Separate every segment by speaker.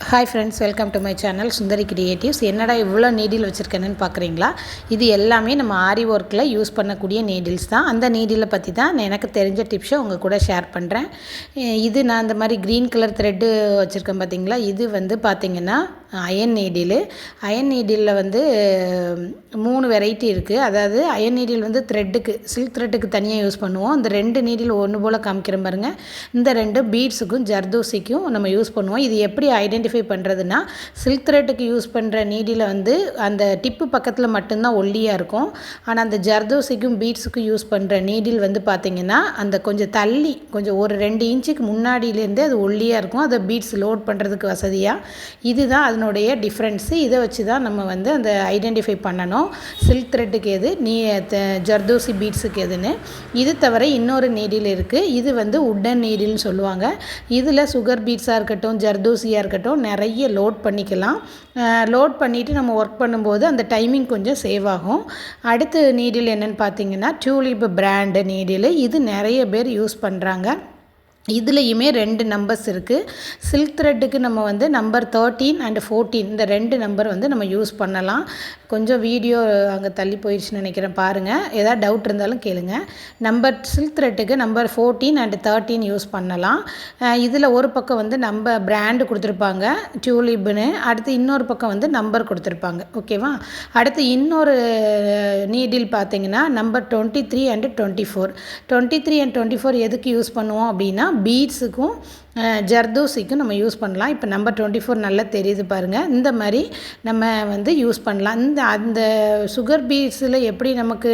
Speaker 1: Hi friends, welcome to my channel Sundari creatives. என்னடா இவ்வளோ needle வச்சுருக்கேன்னு பார்க்குறீங்களா? இது எல்லாமே நம்ம ஆரி ஒர்க்கில் யூஸ் பண்ணக்கூடிய நீடில்ஸ் தான். அந்த நீடிலை பற்றி தான் எனக்கு தெரிஞ்ச டிப்ஸை உங்கள் கூட ஷேர் பண்ணுறேன். இது நான் இந்த மாதிரி க்ரீன் கலர் த்ரெட்டு வச்சுருக்கேன் பார்த்தீங்களா? இது வந்து பார்த்திங்கன்னா அயன் நீடிலு. அயன் நீடிலில் வந்து 3 வெரைட்டி இருக்குது. அதாவது அயன் நீடில் வந்து த்ரெட்டுக்கு, சில்க் த்ரெட்டுக்கு தனியாக யூஸ் பண்ணுவோம். இந்த 2 நீடில் ஒன்று போல் காமிக்கிற பாருங்க. இந்த 2 பீட்ஸுக்கும் ஜர்தோசிக்கும் நம்ம யூஸ் பண்ணுவோம். இது எப்படி ஐடென்டிஃபை பண்ணுறதுன்னா, சில்க் த்ரெட்டுக்கு யூஸ் பண்ணுற நீடில் வந்து அந்த டிப்பு பக்கத்தில் மட்டும்தான் ஒல்லியாக இருக்கும். ஆனால் அந்த ஜர்தோசிக்கும் பீட்ஸுக்கும் யூஸ் பண்ணுற நீடில் வந்து பார்த்திங்கன்னா அந்த கொஞ்சம் தள்ளி, கொஞ்சம் ஒரு 2 இன்ச்சுக்கு முன்னாடியிலேருந்தே அது ஒல்லியாக இருக்கும். அதை பீட்ஸ் லோட் பண்ணுறதுக்கு வசதியாக. இதுதான் அதனுடைய டிஃப்ரென்ஸு. இதை வச்சு தான் நம்ம வந்து அந்த ஐடென்டிஃபை பண்ணணும், சில்க் த்ரெட்டுக்கு எது, ஜர்தோசி பீட்ஸுக்கு எதுன்னு. இது தவிர இன்னொரு நீடில் இருக்குது. இது வந்து உட்டன் நீடில்னு சொல்லுவாங்க. இதில் சுகர் பீட்ஸாக இருக்கட்டும், ஜர்தோசியாக இருக்கட்டும் நிறைய லோட் பண்ணிக்கலாம். லோட் பண்ணிவிட்டு நம்ம ஒர்க் பண்ணும்போது அந்த டைமிங் கொஞ்சம் சேவ் ஆகும். அடுத்த நீடில் என்னென்னு பார்த்தீங்கன்னா டியூலிப் பிராண்டு நீடில். இது நிறைய பேர் யூஸ் பண்ணுறாங்க. இதுலேயுமே 2 நம்பர்ஸ் இருக்குது. சில்க் த்ரெட்டுக்கு நம்ம வந்து நம்பர் 13 அண்ட் 14 இந்த 2 நம்பர் வந்து நம்ம யூஸ் பண்ணலாம். கொஞ்சம் வீடியோ அங்கே தள்ளி போயிடுச்சுன்னு நினைக்கிறேன், பாருங்கள். ஏதாவது டவுட் இருந்தாலும் கேளுங்க. சில்க் த்ரெட்டுக்கு நம்பர் 14 அண்ட் 13 யூஸ் பண்ணலாம். இதில் ஒரு பக்கம் வந்து நம்ம பிராண்டு கொடுத்துருப்பாங்க டியூலிப்னு, அடுத்து இன்னொரு பக்கம் வந்து நம்பர் கொடுத்துருப்பாங்க. ஓகேவா? அடுத்து இன்னொரு நீடில் பார்த்தீங்கன்னா நம்பர் 23 அண்ட் 24. 23 அண்ட் 24 எதுக்கு யூஸ் பண்ணுவோம் அப்படின்னா பீட்ஸுக்கும் ஜர்தோசிக்கும் நம்ம யூஸ் பண்ணலாம். இப்போ நம்பர் 24 நல்லா தெரியுது பாருங்கள். இந்த மாதிரி நம்ம வந்து யூஸ் பண்ணலாம். அந்த சுகர் பீட்ஸில் எப்படி நமக்கு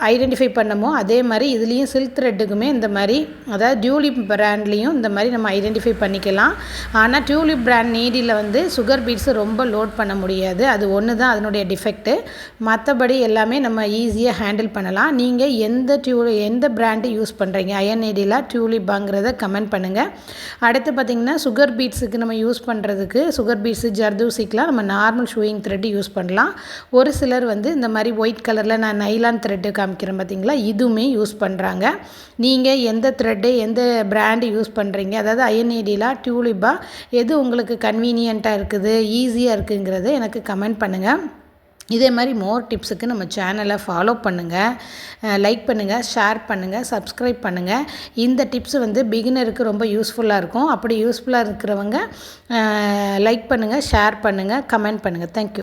Speaker 1: ஐடென்டிஃபை பண்ணமோ அதே மாதிரி இதுலேயும் சில்க் த்ரெட்டுக்குமே இந்த மாதிரி, அதாவது டியூலிப் பிராண்ட்லேயும் இந்த மாதிரி நம்ம ஐடென்டிஃபை பண்ணிக்கலாம். ஆனால் டியூலிப் பிராண்ட் நீடில் வந்து சுகர் பீட்ஸை ரொம்ப லோட் பண்ண முடியாது. அது ஒன்று தான் அதனுடைய டிஃபெக்ட்டு. மற்றபடி எல்லாமே நம்ம ஈஸியாக ஹேண்டில் பண்ணலாம். நீங்கள் எந்த பிராண்டு யூஸ் பண்ணுறீங்க, அயன் நீடிலா டியூலிப்பாங்கிறத கமெண்ட் பண்ணுங்கள். அடுத்து பார்த்திங்கன்னா சுகர் பீட்ஸுக்கு நம்ம யூஸ் பண்ணுறதுக்கு, சுகர் பீட்ஸு ஜர்தோசிக்கெலாம் நம்ம நார்மல் ஷூயிங் த்ரெட்டு யூஸ் பண்ணலாம். ஒரு சிலர் வந்து இந்த மாதிரி ஒயிட் கலரில் நான் நைலான் த்ரெட்டு காமிக்கிறேன் பார்த்திங்களா, இதுவுமே யூஸ் பண்ணுறாங்க. நீங்கள் எந்த த்ரெட்டு எந்த பிராண்டு யூஸ் பண்ணுறீங்க, அதாவது அயன் நீடிலா டியூலிப்பா, எது உங்களுக்கு கன்வீனியண்ட்டாக இருக்குது, ஈஸியாக இருக்குங்கிறத எனக்கு கமெண்ட் பண்ணுங்கள். இதே மாதிரி மோர் டிப்ஸுக்கு நம்ம சேனலை ஃபாலோ பண்ணுங்கள், லைக் பண்ணுங்கள், ஷேர் பண்ணுங்கள், சப்ஸ்கிரைப் பண்ணுங்கள். இந்த டிப்ஸ் வந்து பிகினருக்கு ரொம்ப யூஸ்ஃபுல்லாக இருக்கும். அப்படி யூஸ்ஃபுல்லாக இருக்கிறவங்க லைக் பண்ணுங்கள், ஷேர் பண்ணுங்கள், கமெண்ட் பண்ணுங்கள். தேங்க்யூ.